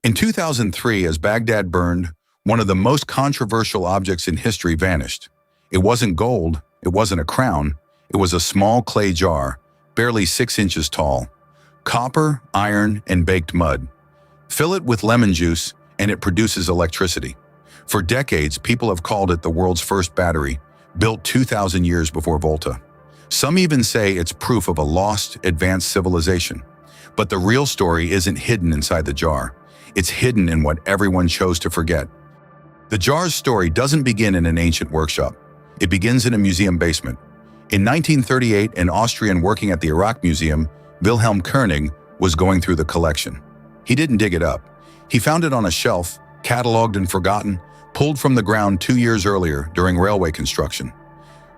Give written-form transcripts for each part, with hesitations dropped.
In 2003, as Baghdad burned, one of the most controversial objects in history vanished. It wasn't gold, it wasn't a crown, it was a small clay jar, barely 6 inches tall. Copper, iron, and baked mud. Fill it with lemon juice, and it produces electricity. For decades, people have called it the world's first battery, built 2,000 years before Volta. Some even say it's proof of a lost, advanced civilization. But the real story isn't hidden inside the jar. It's hidden in what everyone chose to forget. The jar's story doesn't begin in an ancient workshop. It begins in a museum basement. In 1938, an Austrian working at the Iraq Museum, Wilhelm Koenig, was going through the collection. He didn't dig it up. He found it on a shelf, catalogued and forgotten, pulled from the ground 2 years earlier during railway construction.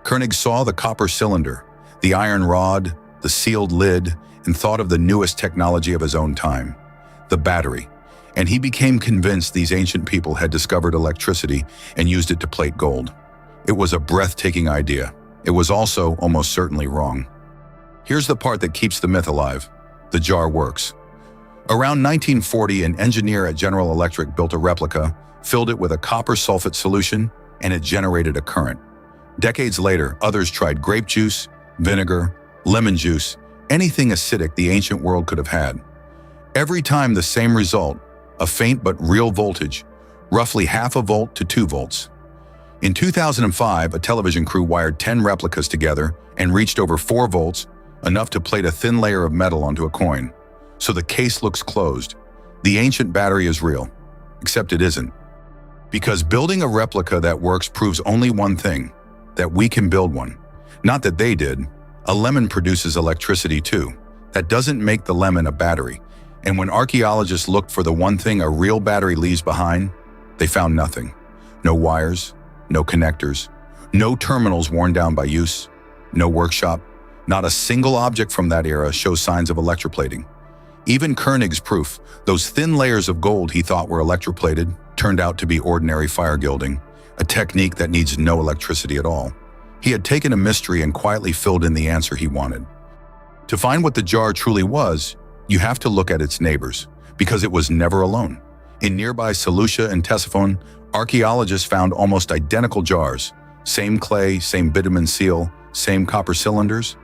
Koenig saw the copper cylinder, the iron rod, the sealed lid, and thought of the newest technology of his own time, the battery. And he became convinced these ancient people had discovered electricity and used it to plate gold. It was a breathtaking idea. It was also almost certainly wrong. Here's the part that keeps the myth alive. The jar works. Around 1940, an engineer at General Electric built a replica, filled it with a copper sulfate solution, and it generated a current. Decades later, others tried grape juice, vinegar, lemon juice, anything acidic the ancient world could have had. Every time the same result, a faint but real voltage, roughly half a volt to 2 volts. In 2005, a television crew wired 10 replicas together and reached over 4 volts, enough to plate a thin layer of metal onto a coin. So the case looks closed. The ancient battery is real, except it isn't. Because building a replica that works proves only one thing, that we can build one. Not that they did. A lemon produces electricity too. That doesn't make the lemon a battery. And when archaeologists looked for the one thing a real battery leaves behind, they found nothing. No wires, no connectors, no terminals worn down by use, no workshop. Not a single object from that era shows signs of electroplating. Even Koenig's proof, those thin layers of gold he thought were electroplated, turned out to be ordinary fire gilding, a technique that needs no electricity at all. He had taken a mystery and quietly filled in the answer he wanted. To find what the jar truly was, you have to look at its neighbors, because it was never alone. In nearby Seleucia and Ctesiphon, archaeologists found almost identical jars, same clay, same bitumen seal, same copper cylinders.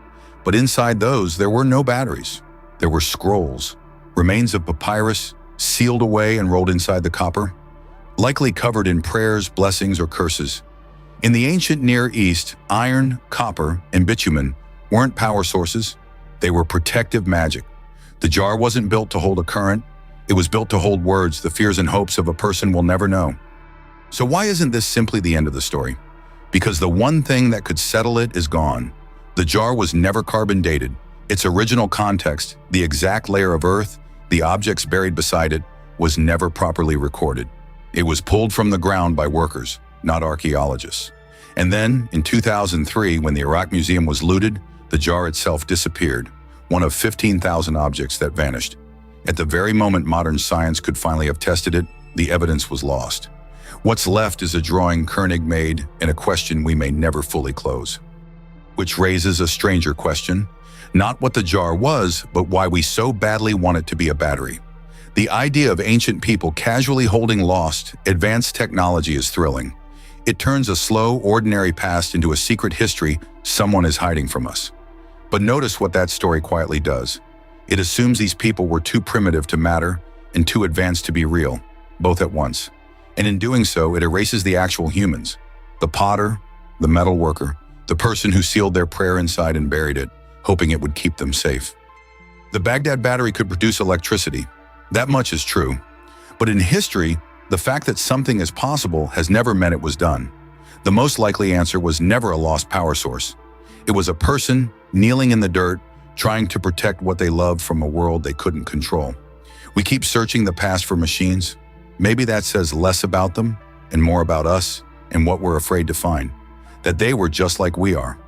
But inside those, there were no batteries. There were scrolls, remains of papyrus, sealed away and rolled inside the copper, likely covered in prayers, blessings, or curses. In the ancient Near East, iron, copper, and bitumen weren't power sources. They were protective magic. The jar wasn't built to hold a current. It was built to hold words, the fears and hopes of a person we'll never know. So why isn't this simply the end of the story? Because the one thing that could settle it is gone. The jar was never carbon dated. Its original context, the exact layer of earth, the objects buried beside it, was never properly recorded. It was pulled from the ground by workers, not archaeologists. And then, in 2003, when the Iraq Museum was looted, the jar itself disappeared, one of 15,000 objects that vanished. At the very moment modern science could finally have tested it, the evidence was lost. What's left is a drawing Koenig made and a question we may never fully close. Which raises a stranger question, not what the jar was, but why we so badly want it to be a battery. The idea of ancient people casually holding lost, advanced technology is thrilling. It turns a slow, ordinary past into a secret history someone is hiding from us. But notice what that story quietly does. It assumes these people were too primitive to matter and too advanced to be real, both at once. And in doing so, it erases the actual humans, the potter, the metal worker, the person who sealed their prayer inside and buried it, hoping it would keep them safe. The Baghdad Battery could produce electricity. That much is true. But in history, the fact that something is possible has never meant it was done. The most likely answer was never a lost power source. It was a person kneeling in the dirt, trying to protect what they loved from a world they couldn't control. We keep searching the past for machines. Maybe that says less about them and more about us and what we're afraid to find. That they were just like we are.